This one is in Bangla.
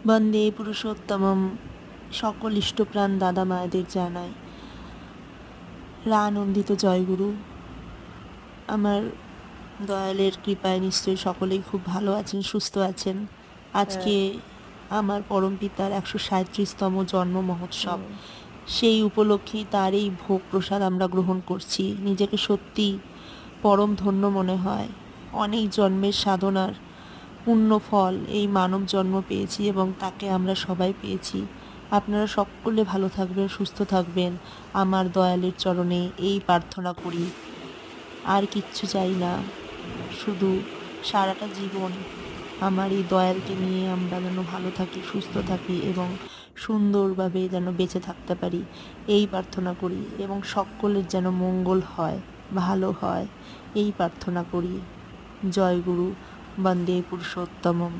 বন্দে পুরুষোত্তমম। সকল ইষ্টপ্রাণ দাদা মায়েদের জানাই রানন্দিত জয়গুরু। আমার দয়ালের কৃপায় নিশ্চয়ই সকলেই খুব ভালো আছেন, সুস্থ আছেন। আজকে আমার পরমপিতার 137তম জন্ম মহোৎসব। সেই উপলক্ষেই তার এই ভোগ প্রসাদ আমরা গ্রহণ করছি। নিজেকে সত্যি পরম ধন্য মনে হয়। অনেক জন্মের সাধনার পূর্ণ ফল এই মানব জন্ম পেয়েছি এবং তাকে আমরা সবাই পেয়েছি। আপনারা সকলে ভালো থাকবেন, সুস্থ থাকবেন, আমার দয়ালের চরণে এই প্রার্থনা করি। আর কিচ্ছু চাই না, শুধু সারাটা জীবন আমার এই দয়ালকে নিয়ে আমরা যেন ভালো থাকি, সুস্থ থাকি এবং সুন্দরভাবে যেন বেঁচে থাকতে পারি, এই প্রার্থনা করি। এবং সকলের যেন মঙ্গল হয়, ভালো হয়, এই প্রার্থনা করি। জয় গুরু। বন্দে পুরুষোত্তমম।